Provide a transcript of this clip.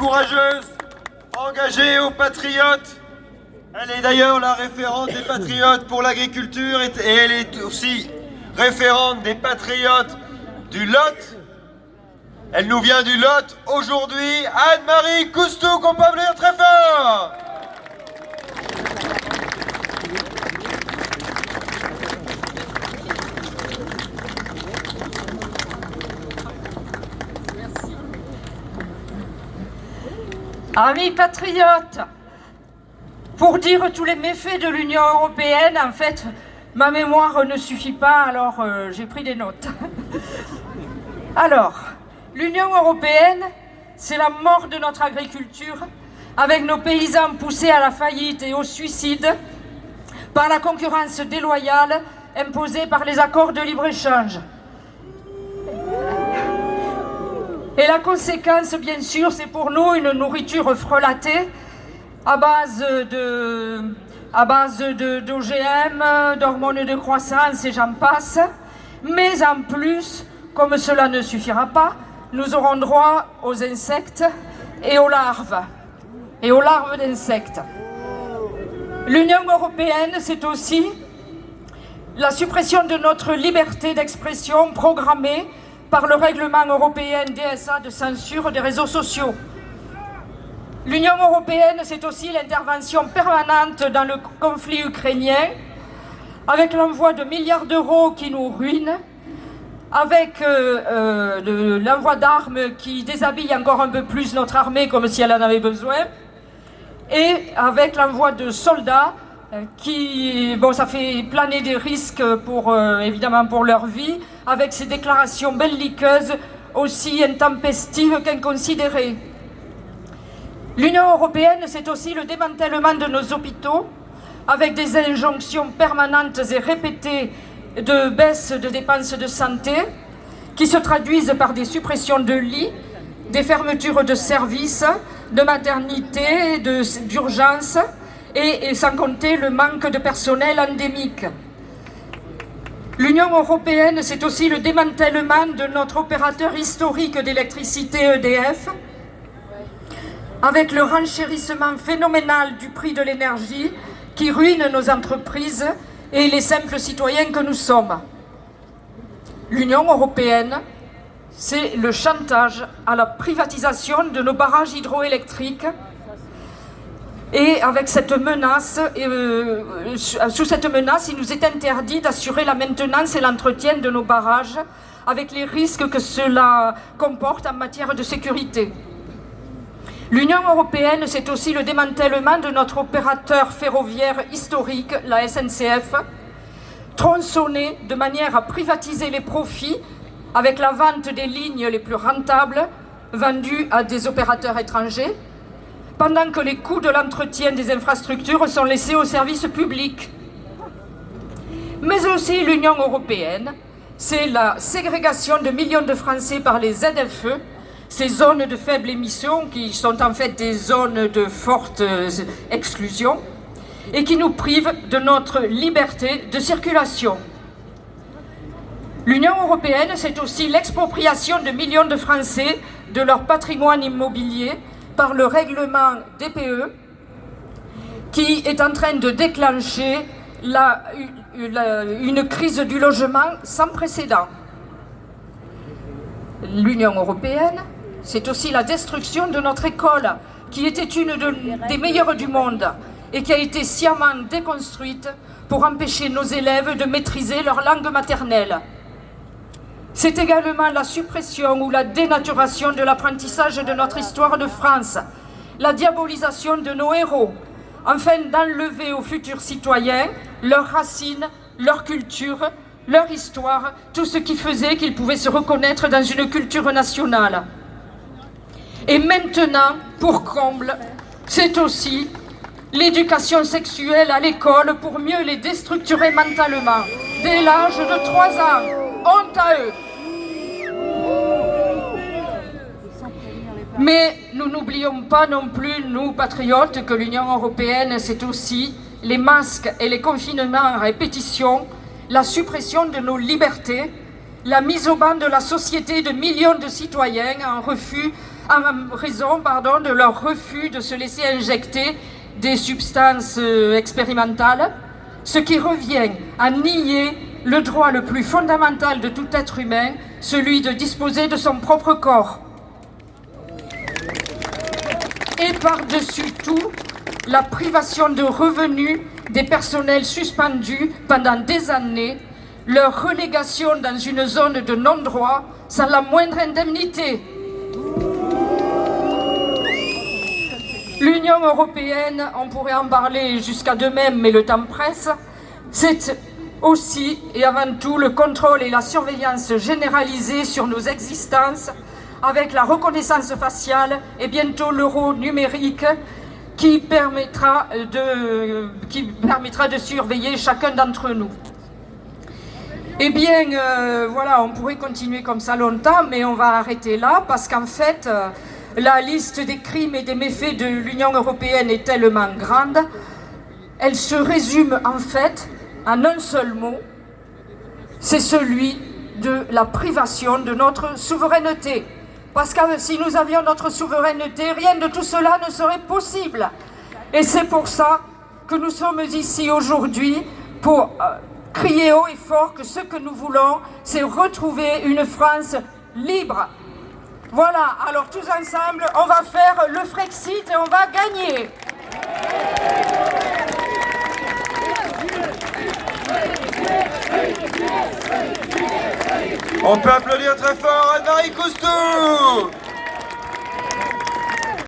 courageuse, engagée aux patriotes. Elle est d'ailleurs la référente des patriotes pour l'agriculture et elle est aussi référente des patriotes du Lot. Elle nous vient du Lot aujourd'hui, Anne-Marie Coustou, qu'on peut applaudir très fort. Amis patriotes, pour dire tous les méfaits de l'Union européenne, en fait, ma mémoire ne suffit pas, alors j'ai pris des notes. Alors, l'Union européenne, c'est la mort de notre agriculture, avec nos paysans poussés à la faillite et au suicide par la concurrence déloyale imposée par les accords de libre-échange. Et la conséquence, bien sûr, c'est pour nous une nourriture frelatée à base d'OGM, d'hormones de croissance et j'en passe. Mais en plus, comme cela ne suffira pas, nous aurons droit aux insectes et aux larves d'insectes. L'Union européenne, c'est aussi la suppression de notre liberté d'expression programmée par le règlement européen DSA de censure des réseaux sociaux. L'Union européenne, c'est aussi l'intervention permanente dans le conflit ukrainien, avec l'envoi de milliards d'euros qui nous ruinent, avec l'envoi d'armes qui déshabille encore un peu plus notre armée comme si elle en avait besoin, et avec l'envoi de soldats qui, bon, ça fait planer des risques évidemment pour leur vie, avec ces déclarations belliqueuses aussi intempestives qu'inconsidérées. L'Union européenne, c'est aussi le démantèlement de nos hôpitaux, avec des injonctions permanentes et répétées de baisse de dépenses de santé, qui se traduisent par des suppressions de lits, des fermetures de services, de maternité, d'urgence, et sans compter le manque de personnel endémique. L'Union européenne, c'est aussi le démantèlement de notre opérateur historique d'électricité EDF, avec le renchérissement phénoménal du prix de l'énergie qui ruine nos entreprises et les simples citoyens que nous sommes. L'Union européenne, c'est le chantage à la privatisation de nos barrages hydroélectriques. Et avec cette menace, sous cette menace, il nous est interdit d'assurer la maintenance et l'entretien de nos barrages, avec les risques que cela comporte en matière de sécurité. L'Union européenne, c'est aussi le démantèlement de notre opérateur ferroviaire historique, la SNCF, tronçonné de manière à privatiser les profits avec la vente des lignes les plus rentables vendues à des opérateurs étrangers, pendant que les coûts de l'entretien des infrastructures sont laissés au service public. Mais aussi l'Union européenne, c'est la ségrégation de millions de Français par les ZFE, ces zones de faible émission qui sont en fait des zones de forte exclusion et qui nous privent de notre liberté de circulation. L'Union européenne, c'est aussi l'expropriation de millions de Français de leur patrimoine immobilier par le règlement DPE qui est en train de déclencher une crise du logement sans précédent. L'Union européenne, c'est aussi la destruction de notre école, qui était une des meilleures du monde et qui a été sciemment déconstruite pour empêcher nos élèves de maîtriser leur langue maternelle. C'est également la suppression ou la dénaturation de l'apprentissage de notre histoire de France, la diabolisation de nos héros, afin d'enlever aux futurs citoyens leurs racines, leur culture, leur histoire, tout ce qui faisait qu'ils pouvaient se reconnaître dans une culture nationale. Et maintenant, pour comble, c'est aussi l'éducation sexuelle à l'école pour mieux les déstructurer mentalement, dès l'âge de 3 ans. Honte à eux! Mais nous n'oublions pas non plus, nous patriotes, que l'Union européenne, c'est aussi les masques et les confinements à répétition, la suppression de nos libertés, la mise au ban de la société de millions de citoyens en refus en raison de leur refus de se laisser injecter des substances expérimentales, ce qui revient à nier le droit le plus fondamental de tout être humain, celui de disposer de son propre corps. Et par-dessus tout, la privation de revenus des personnels suspendus pendant des années, leur relégation dans une zone de non-droit sans la moindre indemnité. L'Union européenne, on pourrait en parler jusqu'à demain, mais le temps presse, c'est aussi et avant tout le contrôle et la surveillance généralisée sur nos existences avec la reconnaissance faciale et bientôt l'euro numérique qui permettra de surveiller chacun d'entre nous. Eh bien, voilà, on pourrait continuer comme ça longtemps, mais on va arrêter là parce qu'en fait, la liste des crimes et des méfaits de l'Union européenne est tellement grande, elle se résume en fait en un seul mot, c'est celui de la privation de notre souveraineté. Parce que si nous avions notre souveraineté, rien de tout cela ne serait possible. Et c'est pour ça que nous sommes ici aujourd'hui pour crier haut et fort que ce que nous voulons, c'est retrouver une France libre. Voilà, alors tous ensemble, on va faire le Frexit et on va gagner. On peut applaudir très fort Anne-Marie Coustou.